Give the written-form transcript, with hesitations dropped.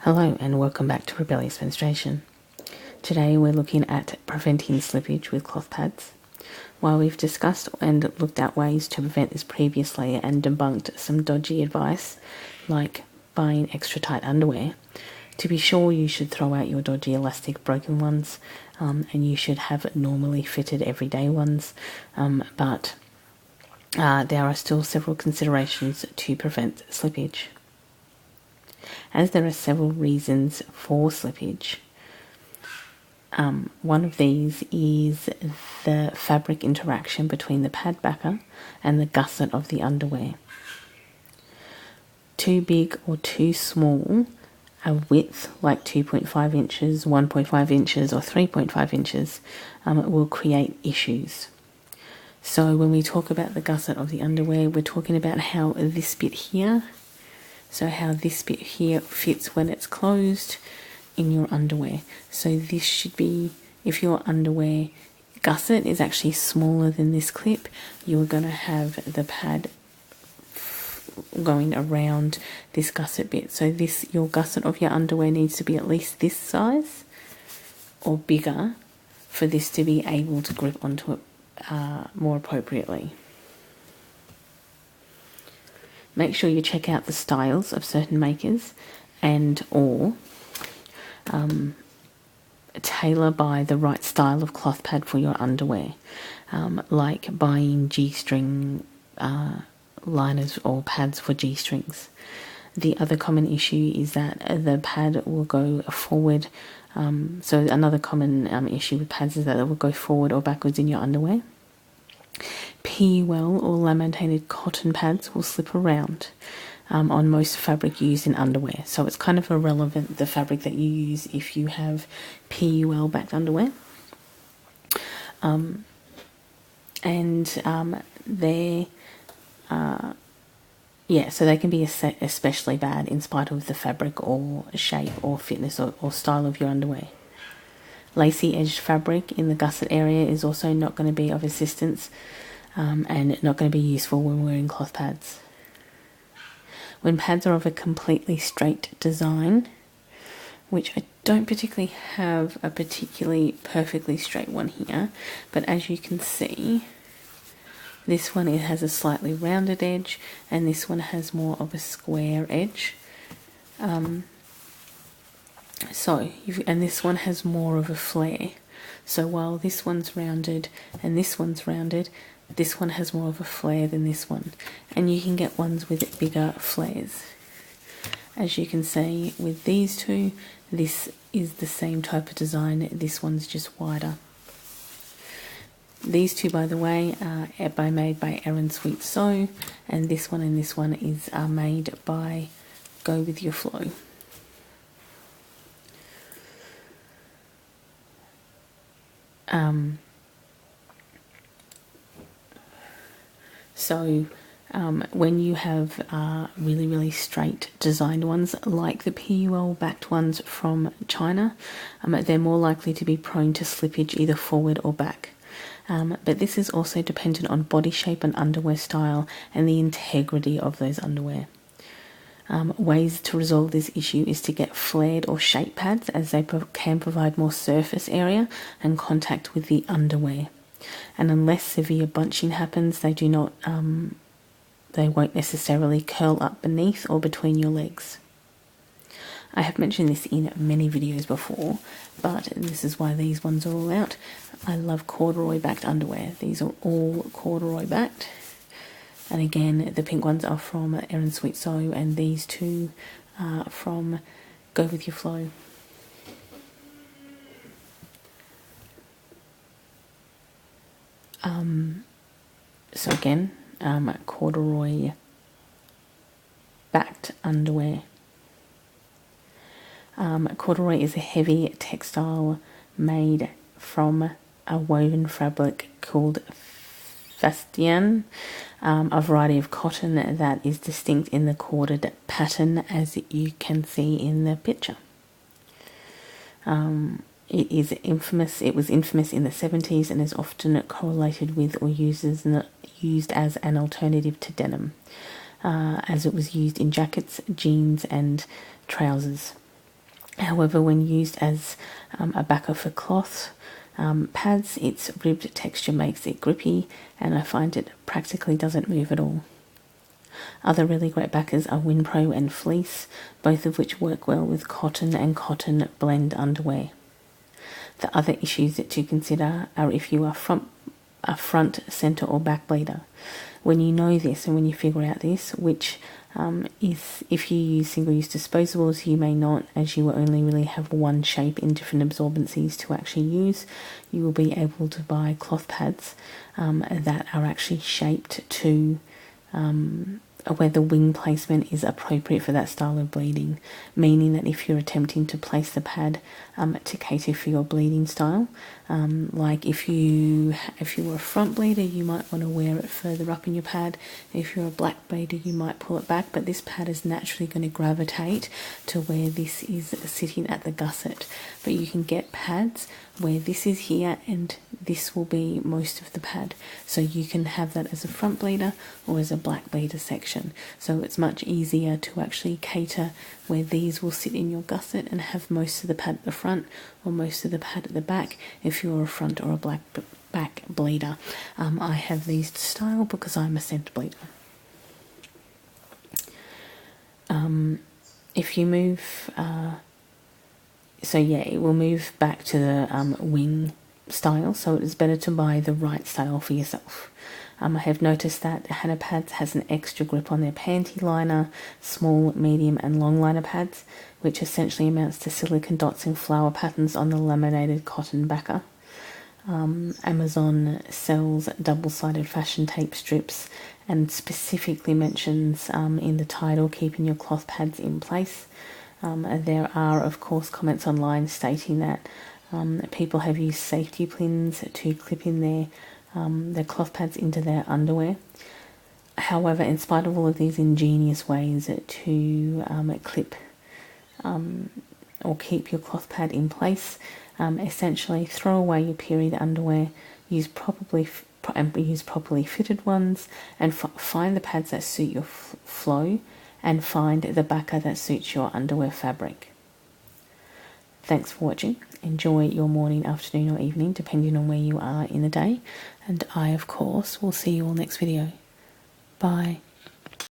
Hello and welcome back to Rebellious Menstruation. Today we're looking at preventing slippage with cloth pads. While we've discussed and looked at ways to prevent this previously and debunked some dodgy advice like buying extra tight underwear, to be sure you should throw out your dodgy elastic broken ones and you should have normally fitted everyday ones, but there are still several considerations to prevent slippage. As there are several reasons for slippage, one of these is the fabric interaction between the pad backer and the gusset of the underwear. Too big or too small a width, like 2.5 inches, 1.5 inches or 3.5 inches, will create issues. So when we talk about the gusset of the underwear, we're talking about how this bit here, so how this bit here fits when it's closed in your underwear. So this should be, if your underwear gusset is actually smaller than this clip, you're going to have the pad going around this gusset bit. So this, your gusset of your underwear needs to be at least this size or bigger for this to be able to grip onto it more appropriately. Make sure you check out the styles of certain makers and or tailor buy the right style of cloth pad for your underwear, like buying G-string liners or pads for G-strings. The other common issue is that the pad will go forward. So another common issue with pads is that it will go forward or backwards in your underwear. PUL or laminated cotton pads will slip around on most fabric used in underwear. So it's kind of irrelevant the fabric that you use if you have PUL backed underwear. So they can be especially bad in spite of the fabric or shape or fitness or style of your underwear. Lacy edged fabric in the gusset area is also not going to be of assistance and not going to be useful when wearing cloth pads. When pads are of a completely straight design, which I don't particularly have a particularly perfectly straight one here, but as you can see, this one, it has a slightly rounded edge and this one has more of a square edge. And this one has more of a flare. So while this one's rounded and this one's rounded, this one has more of a flare than this one. And you can get ones with bigger flares. As you can see with these two, this is the same type of design. This one's just wider. These two, by the way, are made by Erin Sweet Sew, and this one are made by Go With Your Flow. When you have really straight designed ones like the PUL backed ones from China, they're more likely to be prone to slippage either forward or back. But this is also dependent on body shape and underwear style and the integrity of those underwear. Ways to resolve this issue is to get flared or shape pads, as they can provide more surface area and contact with the underwear. And unless severe bunching happens, they won't necessarily curl up beneath or between your legs. I have mentioned this in many videos before, but this is why these ones are all out. I love corduroy backed underwear. These are all corduroy backed. And again, the pink ones are from Erin Sweet Sew, and these two are from Go With Your Flow. So again, corduroy backed underwear. Corduroy is a heavy textile made from a woven fabric called fustian, a variety of cotton that is distinct in the corded pattern, as you can see in the picture. It was infamous in the 70s and is often correlated with or used as an alternative to denim, as it was used in jackets, jeans and trousers. However, when used as a backer for cloth pads, its ribbed texture makes it grippy, and I find it practically doesn't move at all. Other really great backers are Winpro and Fleece, both of which work well with cotton and cotton blend underwear. The other issues to consider are if you are a front, centre or back bleeder. When you know this and when you figure out this, which is, if you use single-use disposables, you may not, as you will only really have one shape in different absorbencies to actually use. You will be able to buy cloth pads that are actually shaped to where the wing placement is appropriate for that style of bleeding, meaning that if you're attempting to place the pad to cater for your bleeding style, like if you were a front bleeder, you might want to wear it further up in your pad. If you're a black bleeder, you might pull it back, but this pad is naturally going to gravitate to where this is sitting at the gusset. But you can get pads where this is here and this will be most of the pad, so you can have that as a front bleeder or as a black bleeder section. So it's much easier to actually cater where these will sit in your gusset and have most of the pad at the front or most of the pad at the back if you're a front or a back bleeder. I have these to style because I'm a centre bleeder. If you move, so yeah, it will move back to the wing style, so it is better to buy the right style for yourself. I have noticed that Hannah Pads has an extra grip on their panty liner, small, medium and long liner pads, which essentially amounts to silicone dots and flower patterns on the laminated cotton backer. Amazon sells double-sided fashion tape strips and specifically mentions in the title keeping your cloth pads in place. There are, of course, comments online stating that people have used safety pins to clip in their cloth pads into their underwear. However, in spite of all of these ingenious ways to clip or keep your cloth pad in place, essentially throw away your period underwear, use properly fitted ones, and find the pads that suit your flow, and find the backer that suits your underwear fabric. Thanks for watching. Enjoy your morning, afternoon or evening, depending on where you are in the day. And I, of course, will see you all next video. Bye.